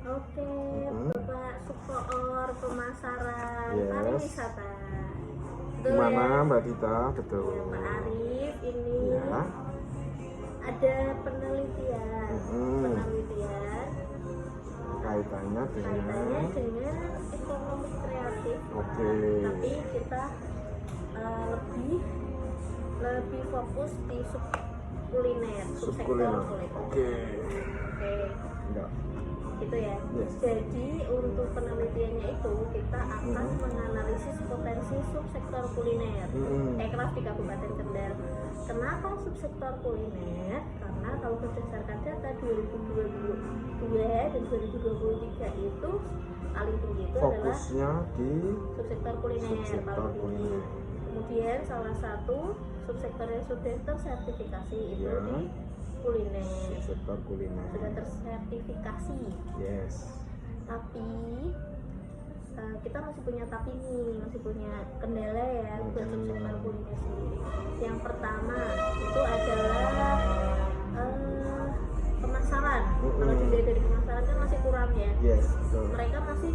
Oke, Bapak Sukoor pemasaran Yes. pariwisata. Betul Gimana ya? Mbak Dita? Betul. Ya, Pak Arif, ini Ya. ada penelitian. Mm-mm. Penelitian Kaitannya kaitannya dengan dengan ekonomi kreatif. Oke. Tapi kita lebih fokus di kuliner, subsektor subkuliner. kuliner. Oke. Oke, Enggak. gitu ya. Yes. Jadi untuk penelitiannya itu kita akan Mhm. menganalisis potensi subsektor kuliner Mm-mm. aircraft di Kabupaten Kendal. Kenapa subsektor kuliner? Karena kalau berdasarkan data 2022 dan 2023 itu paling tinggi itu adalah Fokusnya di subsektor kuliner subsektor paling tinggi. kuliner. Kemudian salah satu subsektor yang sudah tersertifikasi itu Ya. di kuliner, Subsektor kuliner. sudah tersertifikasi. Yes. Tapi kita masih punya masih punya kendala ya buat subsektor kuliner sendiri. Yang pertama itu adalah pemasaran. Kalau dilihat dari pemasaran kan masih kurang ya. Yes, betul. Mereka masih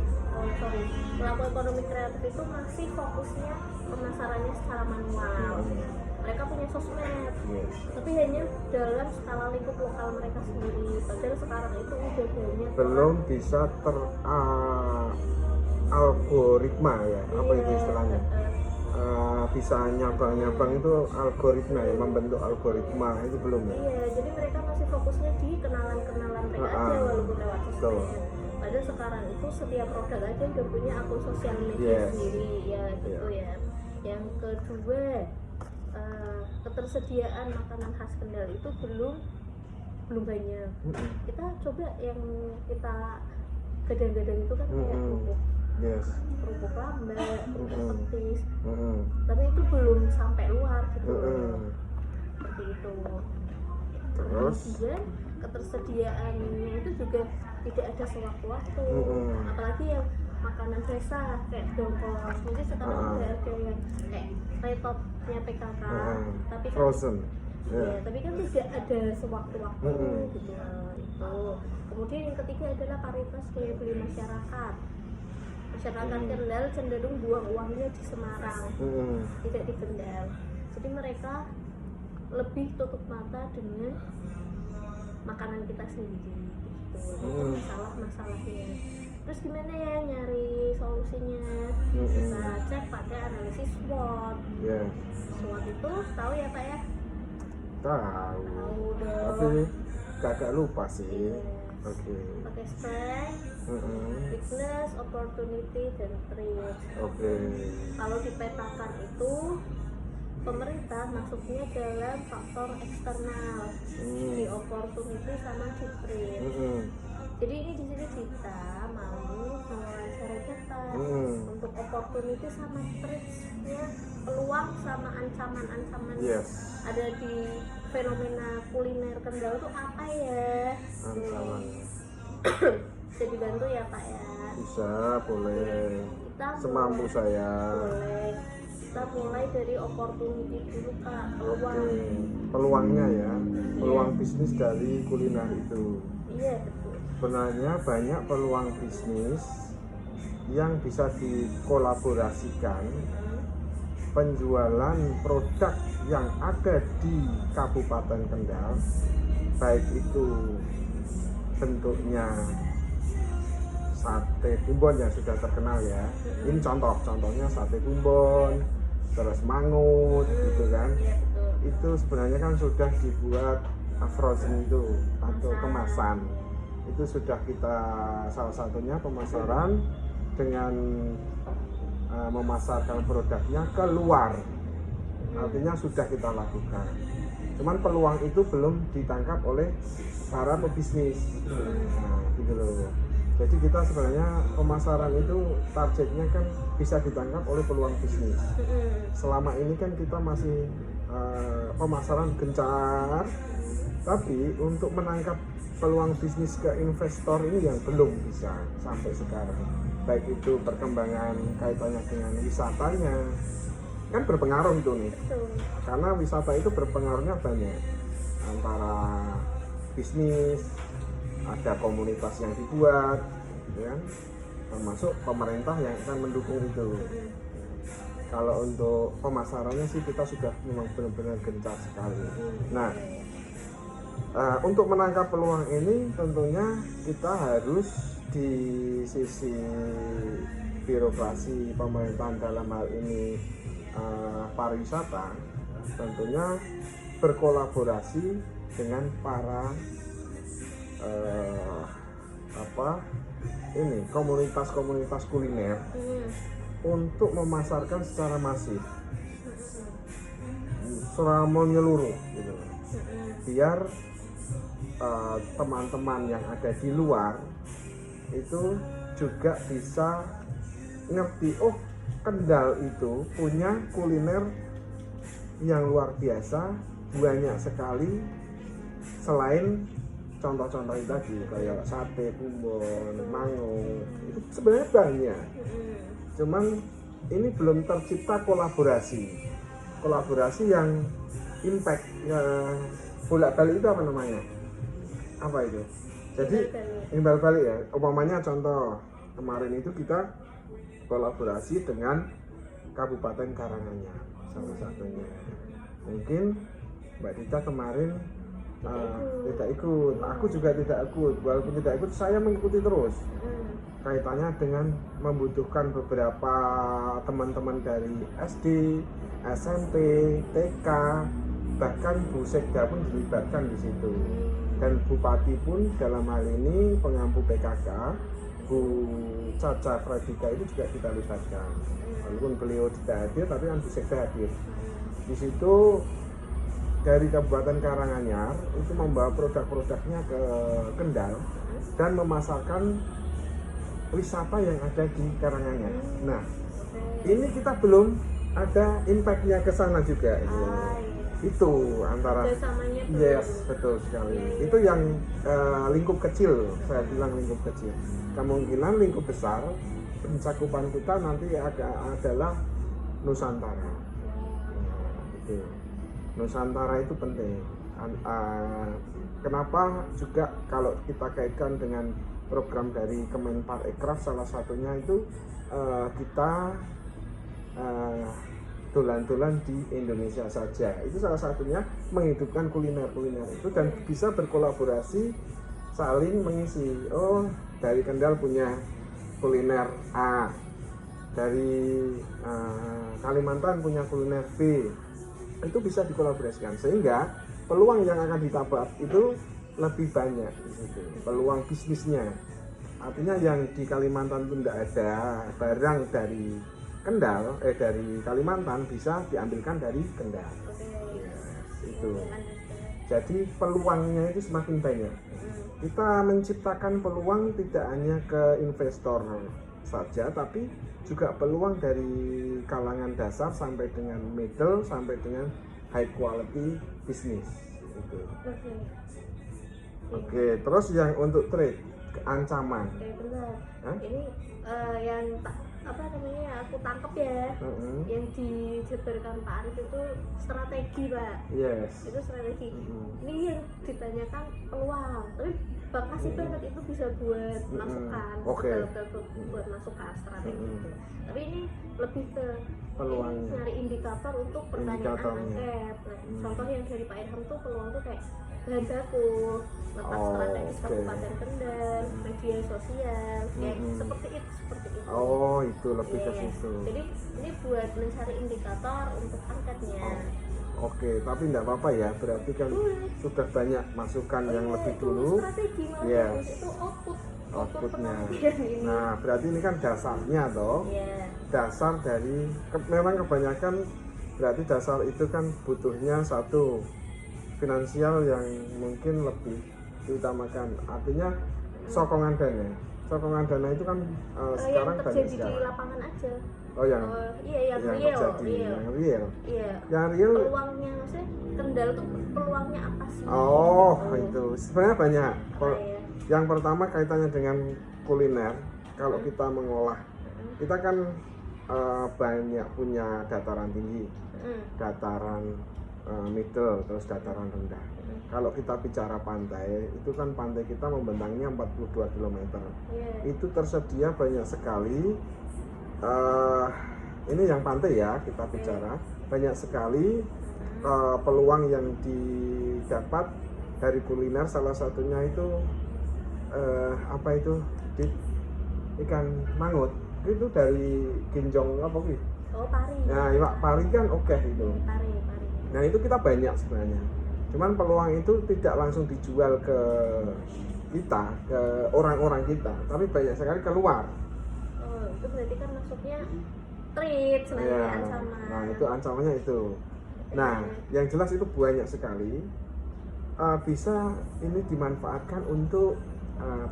pelaku ekonomi kreatif itu masih fokusnya pemasarannya secara manual. Mereka punya sosmed, Yes. tapi hanya dalam skala lingkup lokal mereka sendiri. Padahal sekarang itu udah banyak Belum bisa algoritma ya, apa itu istilahnya? Bisa nyabang-nyabang itu algoritma ya, membentuk algoritma itu belum ya? Iya, jadi mereka masih fokusnya di kenalan-kenalan mereka aja walaupun lewat sosmed. Padahal sekarang itu setiap produk aja udah punya akun sosial media sendiri ya gitu ya. Yang kedua, ketersediaan makanan khas Kendal itu belum banyak. Kita coba yang kita gadang-gadang itu kan kayak kerupuk. Yes. Kerupuk lambak, kerupuk petis. Mm-mm. Tapi itu belum sampai luar gitu. Seperti itu. Terus Kemudian ketersediaannya itu juga tidak ada sewaktu-waktu. Apalagi yang makanan desa kayak dongkol. Mungkin sekarang udah ada yang kayak retopnya PKK, tapi kan frozen. ya, tapi kan tidak ada sewaktu-waktu gitu itu. Kemudian yang ketiga adalah paritas daya beli masyarakat. Masyarakat Kendal cenderung buang uangnya di Semarang, tidak di Kendal. Jadi mereka lebih tutup mata dengan makanan kita sendiri gitu. Itu masalahnya. Terus gimana ya nyari solusinya? Kita cek pakai analisis SWOT. SWOT itu tahu ya Pak ya? Tahu. Tahu dong. Tapi agak lupa sih. Oke. Pakai strength, weakness, opportunity, dan threat. Oke. Kalau dipetakan itu pemerintah masuknya dalam faktor eksternal di opportunity sama di threat. Jadi ini di sini kita mau mewawancara kita untuk opportunity sama threat-nya, peluang sama ancaman-ancaman ada di fenomena kuliner Kendal itu apa ya? Ancamannya. Bisa dibantu ya Pak ya? Bisa, boleh. Kita Semampu saya. boleh. Kita mulai dari opportunity dulu Pak, peluang. Oke. Peluangnya ya, peluang bisnis dari kuliner itu. Iya betul. Sebenarnya banyak peluang bisnis yang bisa dikolaborasikan. Penjualan produk yang ada di Kabupaten Kendal, baik itu bentuknya sate bumbon yang sudah terkenal ya. Ini contohnya sate bumbon, terus mangut gitu kan. Iya betul. Itu sebenarnya kan sudah dibuat frozen itu atau kemasan. Itu sudah kita salah satunya pemasaran dengan memasarkan produknya keluar, artinya sudah kita lakukan. Cuman peluang itu belum ditangkap oleh para pebisnis. Nah, gitu loh. Jadi kita sebenarnya pemasaran itu targetnya kan bisa ditangkap oleh peluang bisnis. Selama ini kan kita masih pemasaran gencar, tapi untuk menangkap peluang bisnis ke investor ini yang belum bisa sampai sekarang. Baik itu perkembangan kaitannya dengan wisatanya, kan berpengaruh itu nih. Karena wisata itu berpengaruhnya banyak antara bisnis, ada komunitas yang dibuat, gitu kan, termasuk pemerintah yang akan mendukung itu. Kalau untuk pemasarannya sih kita sudah memang benar-benar gencar sekali. Nah, untuk menangkap peluang ini tentunya kita harus di sisi birokrasi pemerintahan dalam hal ini pariwisata tentunya berkolaborasi dengan para komunitas-komunitas kuliner untuk memasarkan secara masif, secara menyeluruh gitu. Biar teman-teman yang ada di luar itu juga bisa ngerti, oh Kendal itu punya kuliner yang luar biasa, banyak sekali, selain contoh-contoh itu tadi kayak sate, bumbon, mango, itu sebenarnya banyak. Cuman ini belum tercipta kolaborasi yang impact, bolak-balik itu apa namanya? Apa itu? Jadi imbal balik ya. Umpamanya contoh kemarin itu kita kolaborasi dengan Kabupaten Karanganyar salah satunya. Mungkin Mbak Dita kemarin tidak ikut, aku juga tidak ikut. Walaupun tidak ikut, saya mengikuti terus. Kaitannya dengan membutuhkan beberapa teman-teman dari SD, SMP, TK, bahkan Bu Sekda pun dilibatkan di situ. Dan Bupati pun dalam hal ini pengampu PKK, Bu Caca Pradika itu juga kita libatkan. Walaupun beliau tidak hadir, tapi kan Bu Sekda hadir. Di situ dari Kabupaten Karanganyar itu membawa produk-produknya ke Kendal dan memasarkan wisata yang ada di Karanganyar. Nah, ini kita belum ada impactnya ke sana juga. Itu antara yes, betul sekali. Itu yang lingkup kecil, saya bilang lingkup kecil. Kemungkinan lingkup besar pencakupan kita nanti adalah Nusantara. Itu Nusantara itu penting. Kenapa juga kalau kita kaitkan dengan program dari Kemenparekraf, salah satunya itu kita tulan-tulan di Indonesia saja. Itu salah satunya menghidupkan kuliner-kuliner itu dan bisa berkolaborasi saling mengisi. Oh, dari Kendal punya kuliner A, dari Kalimantan punya kuliner B. Itu bisa dikolaborasikan sehingga peluang yang akan ditabrak itu lebih banyak di situ. Peluang bisnisnya. Artinya yang di Kalimantan itu tidak ada barang dari Kendal, dari Kalimantan bisa diambilkan dari Kendal. Ya, itu. Jadi peluangnya itu semakin banyak. Kita menciptakan peluang tidak hanya ke investor saja, tapi juga peluang dari kalangan dasar sampai dengan middle sampai dengan high quality bisnis. Itu. Oke, terus yang untuk trade ancaman. Benar. Ini yang aku tangkap ya, yang dijabarkan Pak Arif itu strategi, Pak. Yes. Itu strategi. Ini yang ditanyakan peluang, tapi makasih banget itu bisa buat masukan, buat masukan strategi itu. Tapi ini lebih ke peluang, nyari indikator untuk pertanyaan angket. Contoh yang dari Pak Irham tuh peluang tuh kayak bahan baku, letak strategis Kabupaten Kendal, media sosial, kayak seperti itu. Oh, itu lebih ke situ. Jadi ini buat mencari indikator untuk angketnya. Oke, tapi tidak apa-apa ya, berarti kan sudah banyak masukan yang lebih dulu. Yes. Itu outputnya. Nah, berarti ini kan dasarnya toh. Dasar dari memang kebanyakan berarti dasar itu kan butuhnya satu finansial yang mungkin lebih diutamakan. Artinya sokongan dana. Sokongan dana itu kan sekarang yang banyak terjadi di lapangan aja. Oh yang yang real. Yang real. Peluangnya maksudnya Kendal tuh peluangnya apa sih? Oh itu sebenarnya banyak. Yang pertama kaitannya dengan kuliner. Kalau kita mengolah, kita kan banyak punya dataran tinggi, dataran middle, terus dataran rendah. Kalau kita bicara pantai, itu kan pantai kita membentangnya 42 km. Itu tersedia banyak sekali. Ini yang pantai ya kita bicara, banyak sekali peluang yang didapat dari kuliner. Salah satunya itu apa itu ikan mangut itu dari Ginjong apa gitu. Oh, pari. Nah, iwak pari kan oke itu. Pari. Nah, itu kita banyak sebenarnya. Cuman peluang itu tidak langsung dijual ke kita, ke orang-orang kita, tapi banyak sekali keluar. Oh, itu berarti kan maksudnya treat sebenarnya Ya, ancaman. nah itu ancamannya itu. Nah, yang jelas itu banyak sekali. Bisa ini dimanfaatkan untuk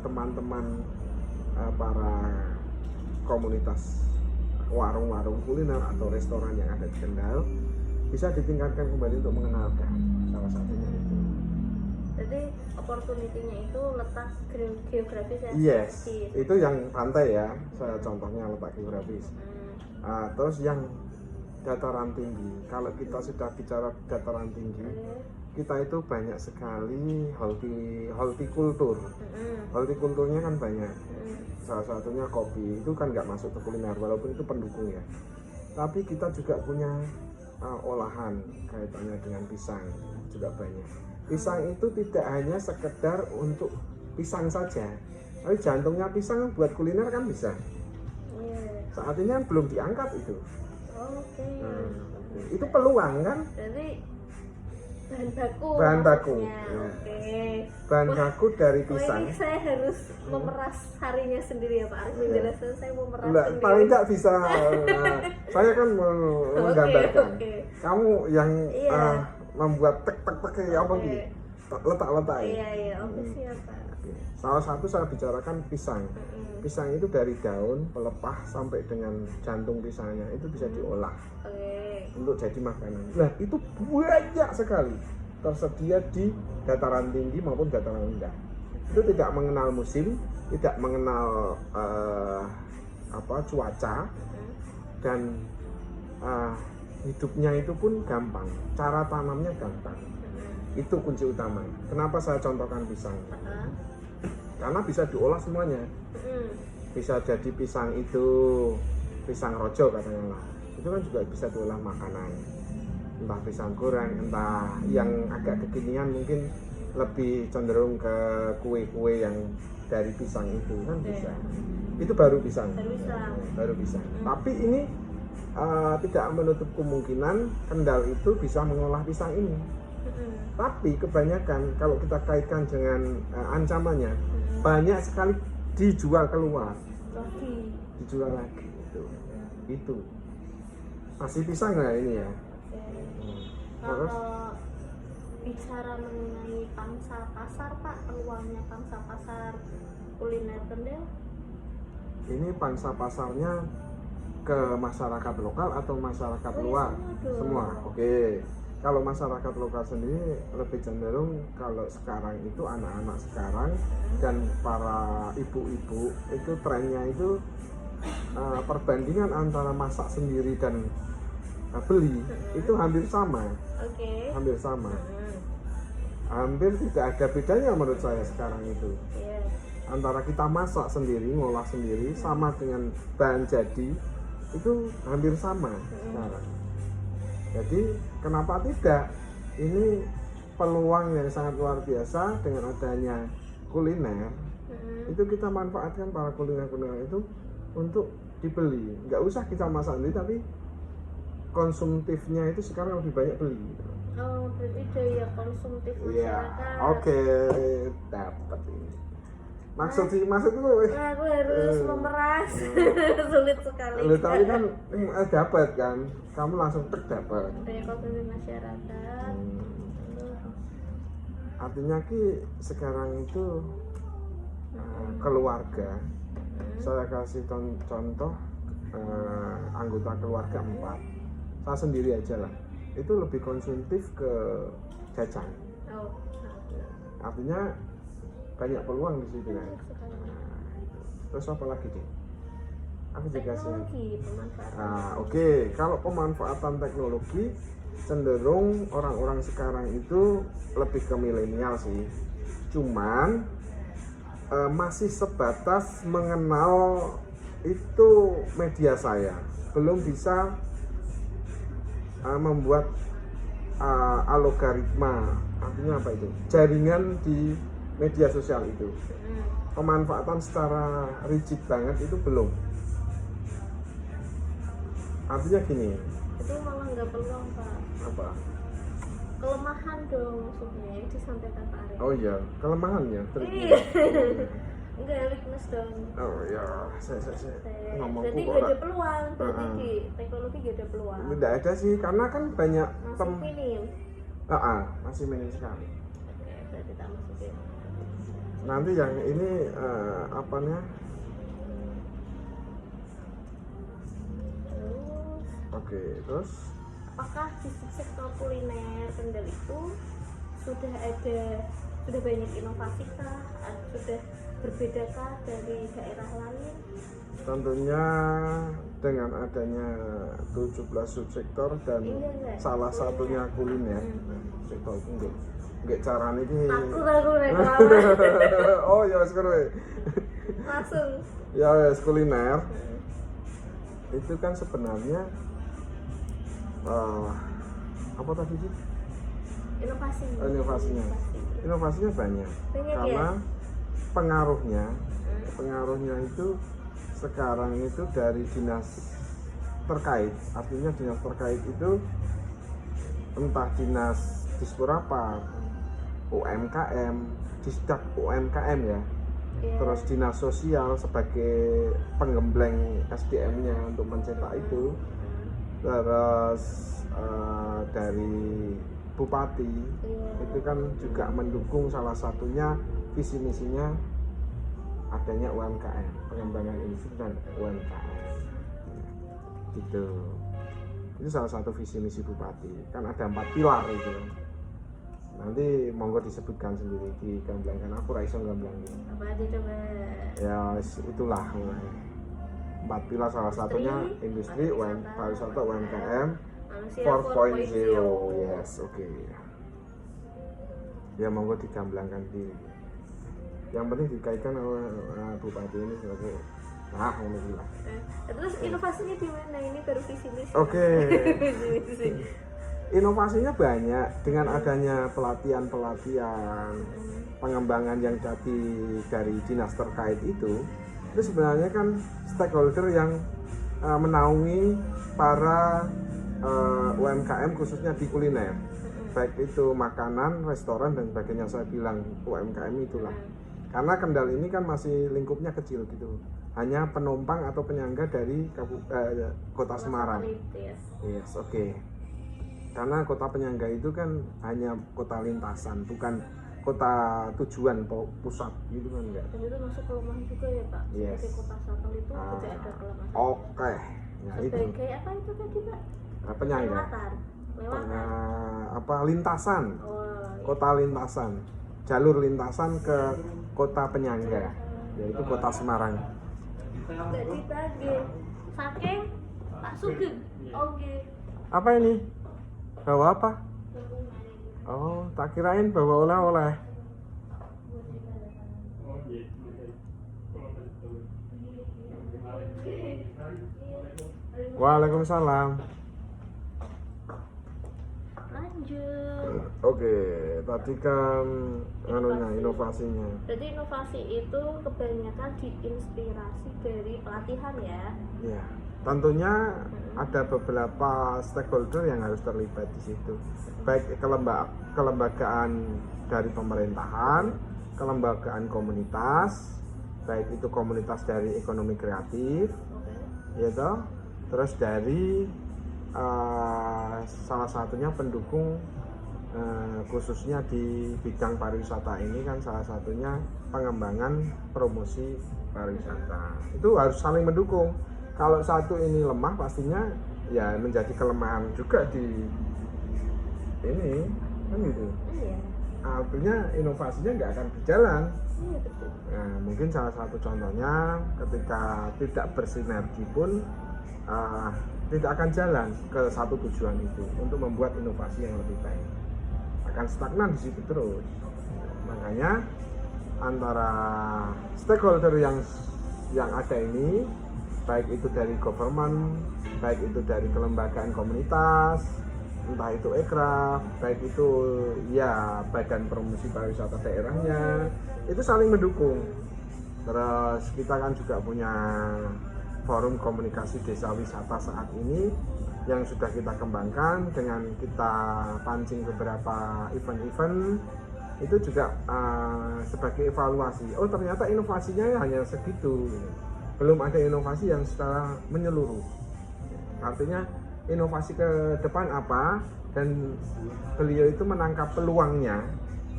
teman-teman para komunitas warung-warung kuliner atau restoran yang ada di Kendal, bisa ditingkatkan kembali untuk mengenalkan. Salah satunya itu. Jadi opportunity-nya itu letak geografis ya. Yes, itu yang pantai ya. Saya contohnya letak geografis. Terus yang dataran tinggi. Kalau kita sudah bicara dataran tinggi, kita itu banyak sekali hortikultur. Hortikulturnya kan banyak. Salah satunya kopi, itu kan nggak masuk ke kuliner walaupun itu pendukung ya. Tapi kita juga punya olahan kaitannya dengan pisang juga banyak. Pisang itu tidak hanya sekedar untuk pisang saja, tapi jantungnya pisang buat kuliner kan bisa. Saat ini kan belum diangkat itu. Itu peluang kan? Berarti bahan bahan baku. Bahan baku dari Oh, pisang. ini saya harus memeras harinya sendiri ya Pak Arif menjelaskan. Saya mau memeras sendiri. Paling tidak bisa. Saya kan menggambarkan. Kamu yang membuat tek kayak apa gitu. Letak-letak. Iya. Oke, siap Pak. Salah satu saya bicarakan pisang. Pisang itu dari daun, pelepah sampai dengan jantung pisangnya itu bisa diolah untuk jadi makanan. Nah, itu banyak sekali tersedia di dataran tinggi maupun dataran rendah. Itu tidak mengenal musim, tidak mengenal cuaca, dan hidupnya itu pun gampang. Cara tanamnya gampang. Itu kunci utama. Kenapa saya contohkan pisang? Karena bisa diolah semuanya. Bisa jadi pisang itu pisang rojo katanya lah. Itu kan juga bisa diolah makanan. Entah pisang goreng, entah yang agak kekinian mungkin lebih cenderung ke kue-kue yang dari pisang itu kan bisa. Itu baru pisang. Baru pisang. Tapi ini tidak menutup kemungkinan Kendal itu bisa mengolah pisang ini. Tapi kebanyakan kalau kita kaitkan dengan ancamannya, banyak sekali dijual keluar, dijual lagi. Itu masih pisang nggak ini ya? Kalau bicara mengenai pangsa pasar Pak, peluangnya pangsa pasar kuliner Kendal? Ini pangsa pasarnya ke masyarakat lokal atau masyarakat luar? Semua. Oke. Kalau masyarakat lokal sendiri lebih cenderung kalau sekarang itu anak-anak sekarang dan para ibu-ibu itu trennya itu perbandingan antara masak sendiri dan beli itu hampir sama. Hampir sama. Hampir tidak ada bedanya menurut saya sekarang itu. Antara kita masak sendiri, ngolah sendiri sama dengan bahan jadi itu hampir sama sekarang. Jadi kenapa tidak? Ini peluang yang sangat luar biasa dengan adanya kuliner. Itu kita manfaatkan para kuliner-kuliner itu untuk dibeli. Nggak usah kita masak sendiri, tapi konsumtifnya itu sekarang lebih banyak beli. Oh, berarti daya konsumtif masyarakat. Oke, dapat ini. Maksud itu aku harus memeras. Sulit sekali. Tapi kan dapat kan, kamu langsung dapat. Daya konsumsi masyarakat. Artinya ki sekarang itu keluarga. Saya kasih contoh anggota keluarga 4. Saya sendiri aja lah. Itu lebih konsumtif ke jajan. Artinya banyak peluang di situ kan. Terus apa lagi sih? Aku juga sih. Teknologi pemanfaatan. Oke. Kalau pemanfaatan teknologi cenderung orang-orang sekarang itu lebih ke milenial sih, cuman masih sebatas mengenal itu media saya, belum bisa membuat algoritma, artinya apa itu, jaringan di media sosial itu, pemanfaatan secara rigid banget itu belum. Artinya gini, itu malah nggak peluang Pak, apa? kelemahan dong maksudnya yang disampaikan Pak Arif. Oh iya, kelemahannya Iya. Enggak, weakness dong. Oh iya, saya ngomongku Berarti kok nggak ada ora- peluang, berarti di teknologi nggak ada peluang. Tidak ada sih, karena kan banyak Masih minim. masih minim sekali. Oke, berarti tak masukin. Nanti yang ini apanya? Terus, Oke, terus apakah di sektor kuliner Kendal itu sudah banyak inovasi kah? Sudah berbedakah dari daerah lain? tentunya dengan adanya 17 subsektor dan Iya. salah satunya kuliner. Sektor itu nggak carane iki. Aku reklame Oh ya wis kowe. langsung. Ya wis kuliner. Itu kan sebenarnya apa tadi sih? Inovasinya banyak. Banyak Karena ya? pengaruhnya itu sekarang itu dari dinas terkait, artinya dinas terkait itu entah dinas Disporapar, UMKM, Disdak UMKM ya, Iya. terus dinas sosial sebagai penggembleng SDM-nya untuk mencetak itu, terus dari bupati Iya. itu kan juga mendukung, salah satunya visi misinya adanya UMKM, pengembangan industri dan UMKM gitu. Itu salah satu visi misi bupati, kan ada 4 pilar itu. Nanti monggo disebutkan sendiri di gamblangkan, aku ra iso gamblangin. Apa aja coba? Ya itulah 4 pilar, salah satunya industri, pariwisata, UMKM, Manusia 4.0. Yes, oke. Ya monggo digamblangkan di. Yang penting dikaitkan oleh bupati ini sebagai ini lah. Terus inovasinya di mana? Ini baru visi misi. Oke. Visi misi. Inovasinya banyak dengan adanya pelatihan pengembangan yang dari dinas terkait itu sebenarnya kan stakeholder yang menaungi para UMKM khususnya di kuliner, baik itu makanan, restoran dan sebagainya. Saya bilang UMKM itulah, karena Kendal ini kan masih lingkupnya kecil gitu, hanya penumpang atau penyangga dari kota Semarang. Yes, oke. Karena kota penyangga itu kan hanya kota lintasan, bukan kota tujuan pusat gitu kan, enggak. Dan itu masuk kelemahan juga ya Pak. Yes. Sebagai kota shuttle itu juga ada kelemahan. Oke. Ya, itu Sebagai apa itu tadi Pak? penyangga. Lewatan. Lintasan. Oh, Kota lintasan. Jalur lintasan ke kota penyangga, yaitu kota Semarang. enggak ditagih. Saking Pak Sugeng. Oke. Apa ini? Bawa apa? Oh, tak kirain bawa oleh-oleh. Waalaikumsalam. Lanjut. Oke, tadi kan inovasinya. Berarti inovasi itu kebanyakan diinspirasi dari pelatihan ya. Ya, tentunya ada beberapa stakeholder yang harus terlibat di situ. Baik kelembagaan dari pemerintahan, kelembagaan komunitas, baik itu komunitas dari ekonomi kreatif, gitu. Terus dari salah satunya pendukung khususnya di bidang pariwisata ini kan salah satunya pengembangan promosi pariwisata. Itu harus saling mendukung. Kalau satu ini lemah pastinya ya menjadi kelemahan juga di ini kan gitu. Iya. Artinya inovasinya nggak akan berjalan. Iya betul. Nah, mungkin salah satu contohnya ketika tidak bersinergi pun tidak akan jalan ke satu tujuan itu untuk membuat inovasi yang lebih baik. Akan stagnan di situ terus. Makanya antara stakeholder yang ada ini, baik itu dari government, baik itu dari kelembagaan komunitas, entah itu ekraf, baik itu ya badan promosi pariwisata daerahnya, itu saling mendukung. Terus kita kan juga punya forum komunikasi desa wisata saat ini yang sudah kita kembangkan dengan kita pancing beberapa event-event itu juga sebagai evaluasi. Oh ternyata inovasinya hanya segitu, belum ada inovasi yang secara menyeluruh. Artinya inovasi ke depan apa, dan beliau itu menangkap peluangnya,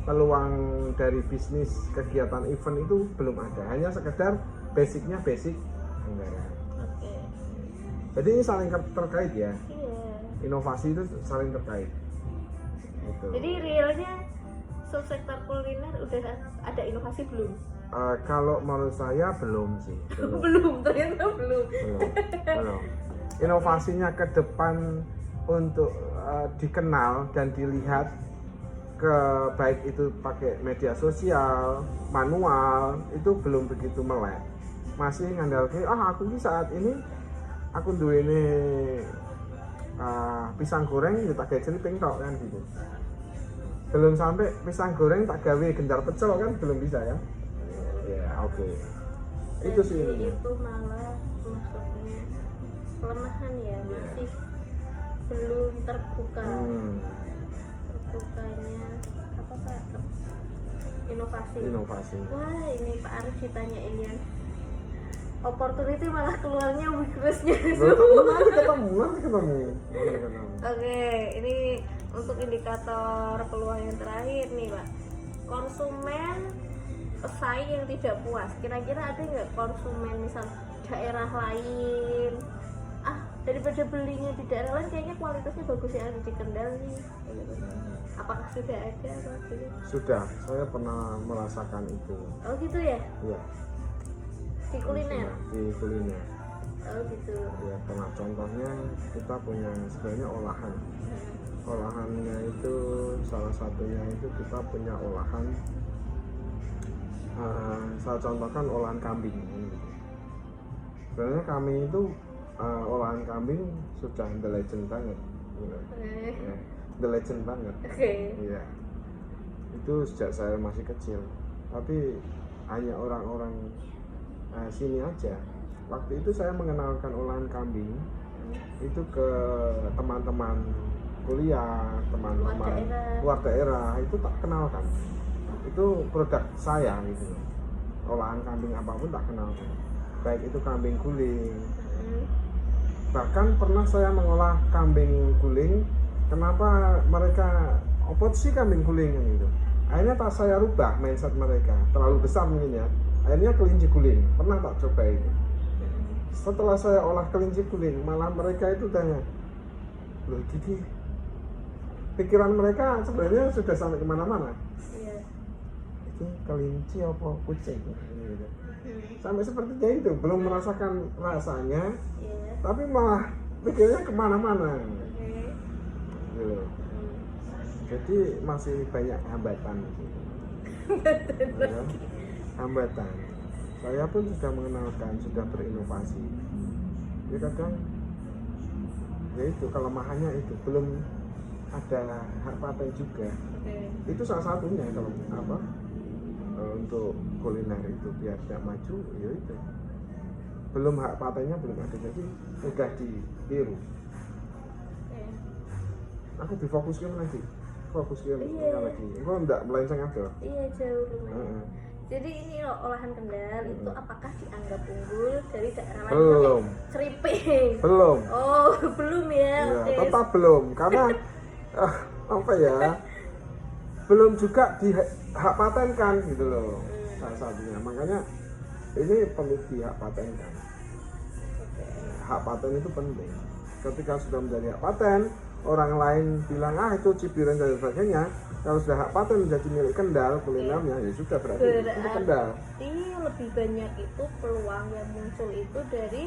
peluang dari bisnis kegiatan event itu belum ada, hanya sekedar basicnya basic anggaran. Oke. Jadi ini saling terkait ya, Iya. inovasi itu saling terkait gitu. Jadi realnya subsektor kuliner udah ada inovasi belum? Kalau menurut saya belum sih, Belum, ternyata belum. belum. Inovasinya ke depan untuk dikenal dan dilihat ke baik itu pakai media sosial, manual, itu belum begitu melek. Masih ngandalke aku ini saat ini aku duwe ini pisang goreng ya tak gawe celiping tok kan gitu. Belum sampai pisang goreng tak gawe gentar pecel kan belum bisa ya. Ya, oke. Itu sih. Jadi itu malah maksudnya kelemahan ya, masih belum terbuka. Terbukanya apa Pak? Inovasi. Wah, ini Pak Arif ditanyain yang opportunity malah keluarnya weakness-nya semua. Ketemu. Oke, ini untuk indikator peluang yang terakhir nih Pak. Konsumen pesaing yang tidak puas. Kira-kira ada nggak konsumen misal daerah lain? Daripada belinya di daerah lain kayaknya kualitasnya bagus ya, ada di Kendal nih. Apakah sudah ada atau tidak? Sudah, saya pernah merasakan itu. Oh gitu ya? Iya. Di kuliner? Di kuliner. Oh gitu. Ya, karena contohnya kita punya sebenarnya olahan. Olahannya itu salah satunya itu kita punya olahan. Saya contohkan olahan kambing. Sebenarnya kami itu olahan kambing sudah the legend banget. Ya, the legend banget. Iya. Itu sejak saya masih kecil. Tapi hanya orang-orang sini aja. Waktu itu saya mengenalkan olahan kambing itu ke teman-teman kuliah, teman-teman luar daerah, itu tak kenalkan. Itu produk saya gitu. Olahan kambing apapun tak kenalkan. Baik itu kambing guling. Bahkan pernah saya mengolah kambing guling. Kenapa mereka opot sih kambing guling gitu? Akhirnya tak saya rubah mindset mereka. Terlalu besar mungkin ya. Akhirnya kelinci guling. Pernah tak coba itu. Setelah saya olah kelinci guling, malah mereka itu tanya, loh Didi, pikiran mereka sebenarnya sudah sampai kemana-mana. Itu kelinci apa kucing? Gitu. Sampai sepertinya itu, belum merasakan rasanya, tapi malah pikirnya kemana-mana. Gitu. Jadi masih banyak hambatan. Hambatan. Saya pun sudah mengenalkan, sudah berinovasi. Ya kadang, ya itu kelemahannya itu belum ada hak paten juga. Itu salah satunya kalau apa untuk kuliner itu biar tidak maju, ya itu belum hak patennya belum ada, jadi mudah ditiru. Aku difokuskan lagi, lagi. Kok enggak melenceng aja? Iya jauh lumayan. Jadi ini olahan Kendal itu apakah dianggap unggul dari daerah lain? Belum. Ceriping. Belum. Oh belum ya? Ya, Okay. tetap belum karena apa ya? Belum juga di hak patenkan gitu loh. Salah satunya. Makanya ini perlu di hak patenkan. Hak paten itu penting. Ketika sudah menjadi hak paten, orang lain bilang itu cibiran dan sebagainya. Kalau sudah hak paten menjadi milik Kendal kulinernya, ya sudah berarti itu Kendal. Berarti lebih banyak itu peluang yang muncul itu dari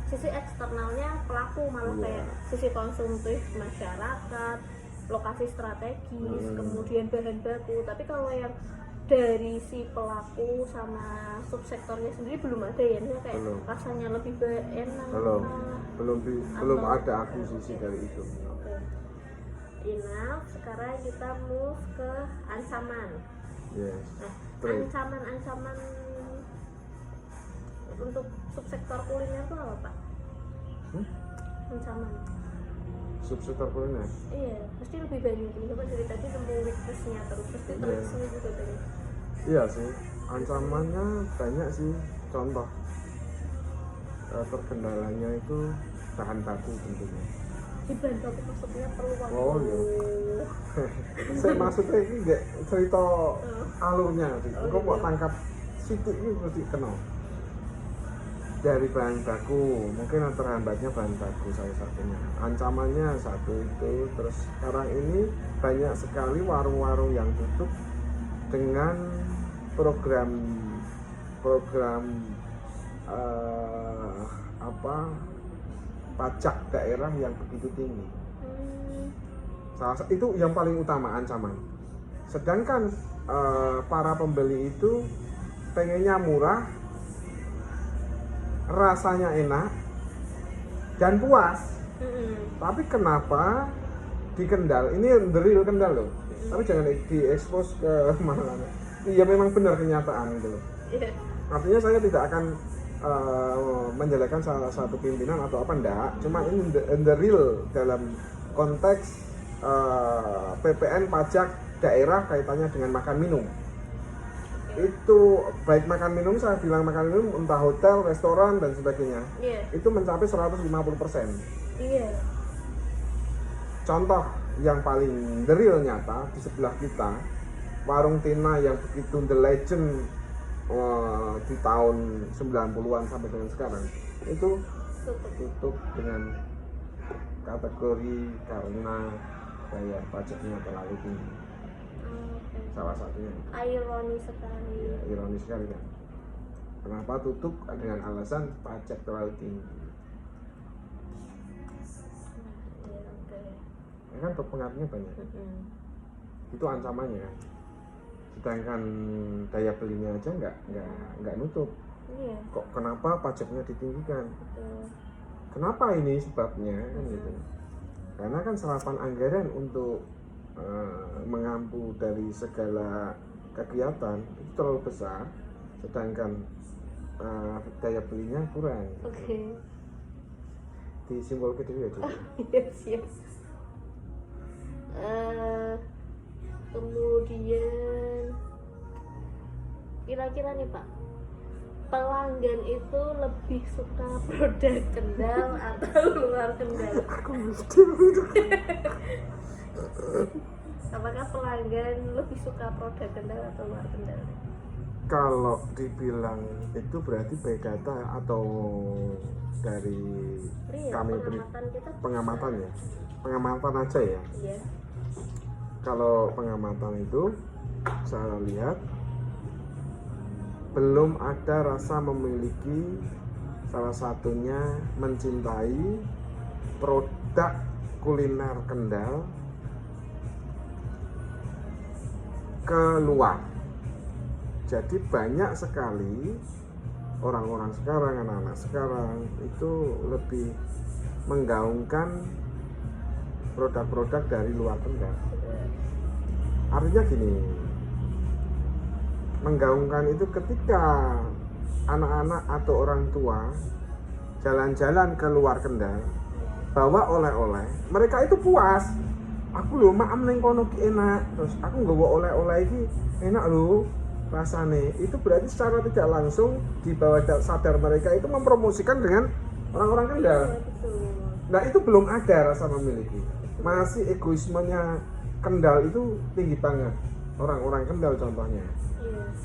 sisi eksternalnya pelaku malah kayak sisi konsumtif masyarakat, lokasi strategis, kemudian bahan baku. Tapi kalau yang dari si pelaku sama subsektornya sendiri belum ada ya, ini kayak rasanya lebih enak. Belum ada akuisisi dari itu. Oke. Enough, sekarang kita move ke ancaman. Yes. Nah, ancaman untuk subsektor kuliner itu apa, Pak? Ancaman. Subsektor kuliner. Iya, pasti lebih banyak. Coba dari tadi nemu weakness-nya terus, pasti terusnya juga banyak. Iya sih, ancamannya banyak sih. Contoh terkendalanya itu bahan baku tentunya. Di bahan baku maksudnya peluang. Oh iya. Saya maksudnya ini nggak cerita alurnya sih. Kok mau tangkap sitik ini mesti kenal. Dari bahan baku, mungkin terhambatnya bahan baku salah satunya. Ancamannya satu itu. Terus sekarang ini banyak sekali warung-warung yang tutup dengan program pajak daerah yang begitu tinggi. Itu yang paling utama ancaman. Sedangkan para pembeli itu pengennya murah, rasanya enak dan puas. Tapi kenapa di Kendal, ini the real Kendal loh, tapi jangan diekspos ke mana-mana. Iya memang benar kenyataan gitu loh. Artinya saya tidak akan menjelekkan salah satu pimpinan atau apa, enggak, cuma ini the real dalam konteks PPN pajak daerah kaitannya dengan makan minum. Itu baik makan minum, saya bilang makan minum entah hotel, restoran dan sebagainya, itu mencapai 150%. Contoh yang paling the real nyata di sebelah kita, warung Tina yang begitu the legend di tahun 90-an sampai dengan sekarang itu tutup dengan kategori karena bayar pajaknya terlalu tinggi. Salah satunya ironis sekali. Ya, ironis sekali kan. Kenapa tutup dengan alasan pajak terlalu tinggi? Ya kan pengaruhnya banyak. Itu ancamannya kan. Sedangkan daya belinya aja nggak nutup. Kok kenapa pajaknya ditinggikan? Kenapa ini sebabnya kan gitu. Karena kan serapan anggaran untuk mengampu dari segala kegiatan itu terlalu besar, sedangkan daya belinya kurang. Disimpulkan dulu ya juga. Siap. Kemudian kira-kira nih Pak, pelanggan itu lebih suka produk Kendal atau luar Kendal? Aku mesti Apakah pelanggan lebih suka produk Kendal atau luar Kendal? Kalau dibilang itu berarti by data atau dari kami pengamatan ya, pengamatan aja ya. Kalau pengamatan itu saya lihat belum ada rasa memiliki, salah satunya mencintai produk kuliner Kendal keluar. Jadi banyak sekali orang-orang sekarang, anak-anak sekarang itu lebih menggaungkan produk-produk dari luar Kendal. Artinya gini, menggaungkan itu ketika anak-anak atau orang tua jalan-jalan ke luar Kendal bawa oleh-oleh, mereka itu puas. Aku lho maam neng kono ki enak, terus aku nggawa oleh-oleh iki enak lho rasane. Itu berarti secara tidak langsung di bawah sadar mereka itu mempromosikan dengan orang-orang Kendal. Nah itu belum ada rasa memiliki, masih egoismenya Kendal itu tinggi banget, orang-orang Kendal contohnya.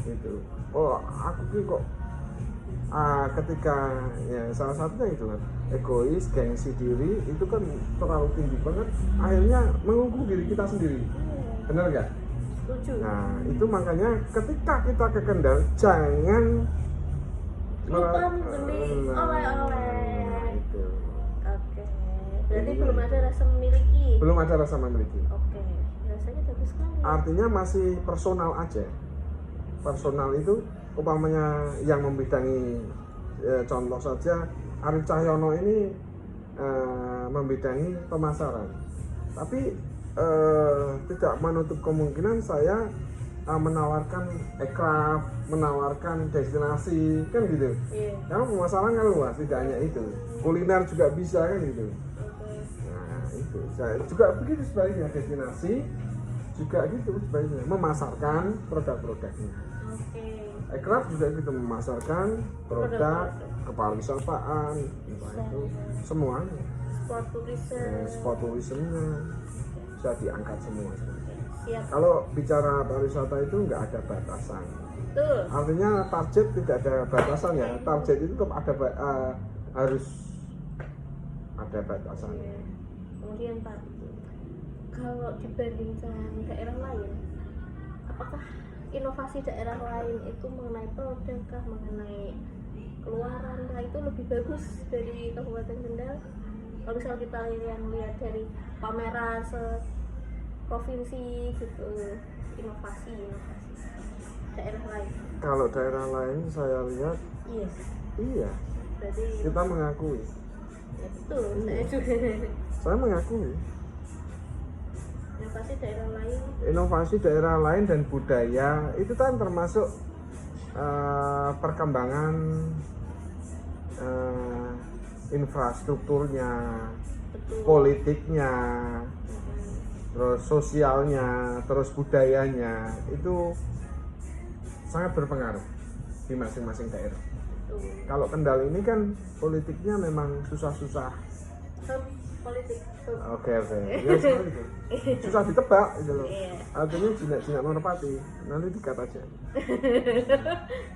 Itu oh aku kok ketika ya salah satunya itu kan egois, gengsi diri itu kan terlalu tinggi banget, akhirnya mengungkung diri kita sendiri. Benar nggak? Setuju. Nah itu makanya ketika kita ke Kendal jangan lupa membeli oleh-oleh. Berarti ini belum ada rasa memiliki. belum ada rasa memiliki. Oke, rasanya bagus sekali. Artinya masih personal aja. Personal itu umpamanya yang membidangi contoh saja Arif Cahyono ini membidangi pemasaran. Tapi tidak menutup kemungkinan saya menawarkan aircraft, menawarkan destinasi kan gitu. Iya. Karena pemasaran kan luas, tidak hanya itu. Kuliner juga bisa kan gitu. Oke. Nah itu saya juga begitu sebaliknya, destinasi juga gitu sebaliknya, memasarkan produk-produknya. Oke. Aircraft juga gitu, memasarkan produk kepariwisataan, entah itu semuanya. Sport tourism. Sport tourismnya bisa diangkat semua. Siap. Kalau bicara pariwisata itu nggak ada batasan. Betul. Artinya target tidak ada batasan ya. Target itu tetap ada harus ada batasannya. Kemudian Pak, kalau dibandingkan daerah lain, apakah inovasi daerah lain itu mengenai produk kah, mengenai keluaran kah, itu lebih bagus dari Kabupaten Kendal? Kalau misal kita lihat dari pameran provinsi gitu, inovasi daerah lain. Kalau daerah lain saya lihat Yes. iya, Berarti kita mengakui. ya betul, saya juga. Saya mengakui Inovasi daerah lain dan budaya itu kan termasuk perkembangan infrastrukturnya, betul. politiknya, terus sosialnya, terus budayanya itu sangat berpengaruh di masing-masing daerah. Betul. Kalau Kendal ini kan politiknya memang susah-susah. Politik. Oke. Ya seperti itu. Susah ditebak gitu loh. Iya. Artinya jinak-jinak Merpati. Nanti dikat aja.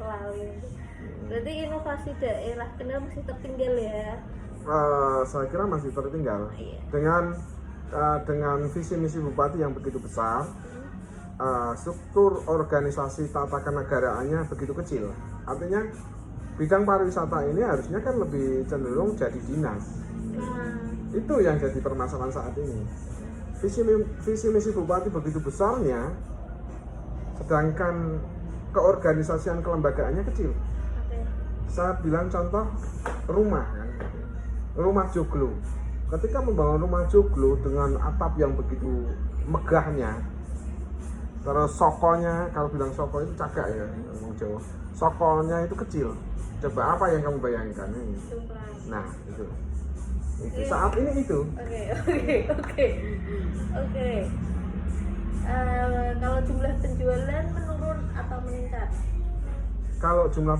Lalu. Berarti inovasi daerah Kendal masih tertinggal ya? Saya kira masih tertinggal. Iya. Dengan visi misi bupati yang begitu besar, struktur organisasi tata kenegaraannya begitu kecil. Artinya bidang pariwisata ini harusnya kan lebih cenderung jadi dinas. Itu yang jadi permasalahan saat ini. Visi misi bupati begitu besarnya, sedangkan keorganisasian kelembagaannya kecil. Oke. Saya bilang contoh rumah kan, rumah joglo. Ketika membangun rumah joglo dengan atap yang begitu megahnya, terus sokonya, kalau bilang soko itu cagak ya, ngomong Jawa. Sokonya itu kecil. Coba apa yang kamu bayangkan ini? Nah itu. Saat ini itu. Oke. Kalau jumlah penjualan menurun atau meningkat? Kalau jumlah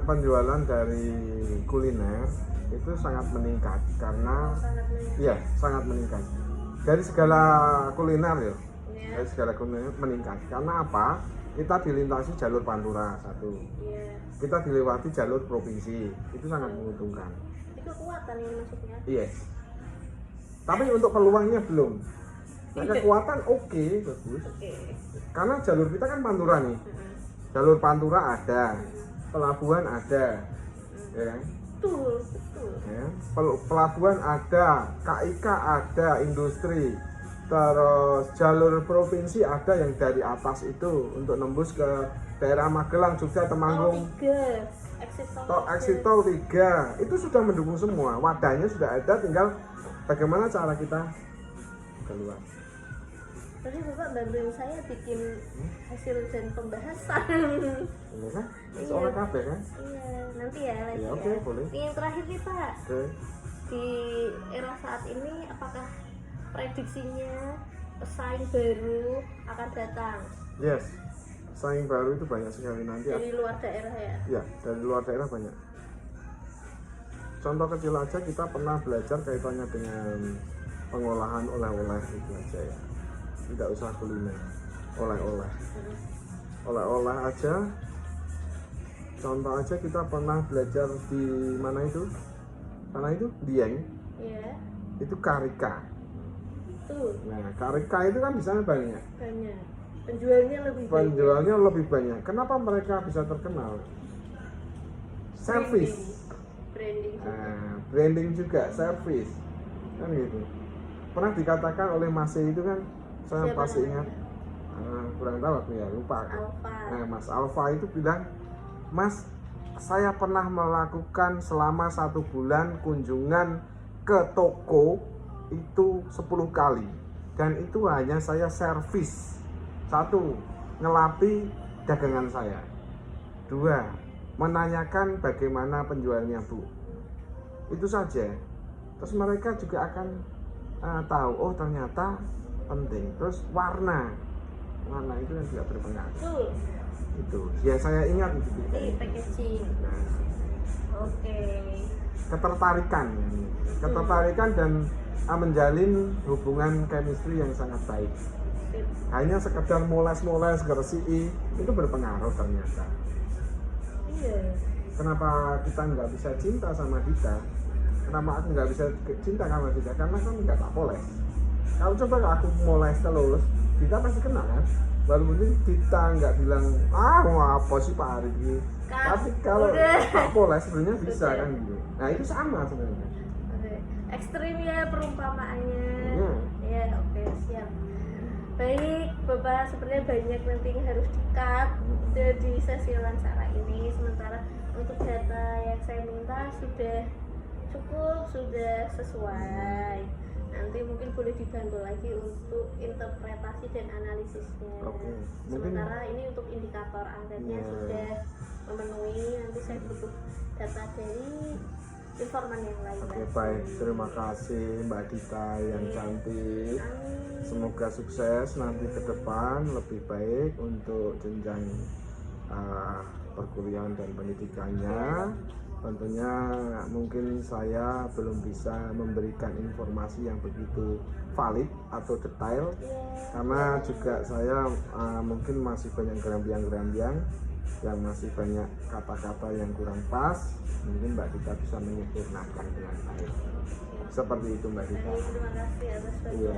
penjualan dari kuliner itu sangat meningkat karena sangat meningkat. Dari segala kuliner ya. Dari segala kuliner meningkat. Karena apa? Kita dilintasi jalur Pantura satu. Kita dilewati jalur provinsi. Itu sangat menguntungkan. Kekuatan yang maksudnya? Yes. Tapi untuk peluangnya belum. Nah, kekuatan oke, bagus. Karena jalur kita kan Pantura nih. Jalur Pantura ada, pelabuhan ada, ya kan? Betul. Ya. Pelabuhan ada, KIK ada, industri. Terus jalur provinsi ada yang dari atas itu untuk nembus ke daerah Magelang, Jogja, Temanggung. Exit tol 3 itu sudah mendukung semua, wadahnya sudah ada, tinggal bagaimana cara kita keluar. Tadi Bapak bantuin saya bikin hasil dan pembahasan. Iya kan? Soal kafe kan? Iya, nanti ya lagi ya. Oke, boleh. Yang terakhir nih Pak. Oke. Di era saat ini apakah prediksinya pesaing baru akan datang? Yes. Saing baru itu banyak sekali nanti. Dari luar daerah ya? Ya, dari luar daerah banyak. Contoh kecil aja, kita pernah belajar kaitannya dengan pengolahan oleh-oleh itu aja ya. Tidak usah kuliner, oleh-oleh. Oleh-oleh aja. Contoh aja kita pernah belajar di mana itu? Mana itu? Dieng. Iya. Itu karika. Tuh. Nah, karika itu kan di sana banyak. Banyak. Penjualnya lebih banyak. Kenapa mereka bisa terkenal? Service. Branding juga. Branding juga, service. kan gitu. Pernah dikatakan oleh Mas E itu kan, saya Siapa pasti namanya? ingat, kurang tahu aku ya, lupa aku. Alfa. Mas Alfa itu bilang, Mas, saya pernah melakukan selama 1 bulan kunjungan ke toko itu 10 kali, dan itu hanya saya servis. 1, ngelapi dagangan saya. 2, menanyakan bagaimana penjualnya Bu. Itu saja. Terus mereka juga akan tahu, oh ternyata penting. Terus warna itu yang juga berpengaruh. Betul. Itu ya, saya ingat itu. Di packaging. Nah, Oke. ketertarikan dan menjalin hubungan chemistry yang sangat baik. Sip. Hanya sekedar moles-moles gersi itu berpengaruh ternyata. Iya. Kenapa kita nggak bisa cinta sama Dita? Kenapa aku nggak bisa cinta sama Dita? Karena kan nggak tak poles. Kalau coba aku moles terus, Dita pasti kena kan? Walaupun Dita nggak bilang, mau apa sih Pak Ari ini. Tapi kalau tak poles sebenarnya bisa kan gitu. Nah itu sama sebenarnya. Oke. Ekstrim ya perumpamaannya. Hmm. Ya, oke, siap. Baik, Bapak, sebenarnya banyak nanti yang harus di-cut di sesi wawancara ini. Sementara untuk data yang saya minta sudah cukup, sudah sesuai. Nanti mungkin boleh dibantu lagi untuk interpretasi dan analisisnya. Oke. Sementara ini untuk indikator angkanya sudah memenuhi. Nanti saya butuh data dari informan yang lain. Oke, baik. Terima kasih Mbak Dita yang cantik. Semoga sukses nanti ke depan, lebih baik untuk jenjang perkuliahan dan pendidikannya. Tentunya mungkin saya belum bisa memberikan informasi yang begitu valid atau detail, karena juga saya mungkin masih banyak gerambiang-gerambiang, yang masih banyak kata-kata yang kurang pas. Mungkin Mbak Dita bisa menyempurnakan dengan baik. Seperti itu Mbak Dita. Terima kasih atas Iya.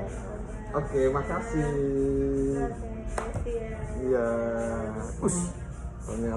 Oke, makasih. Oke, siap. Iya. Ternyata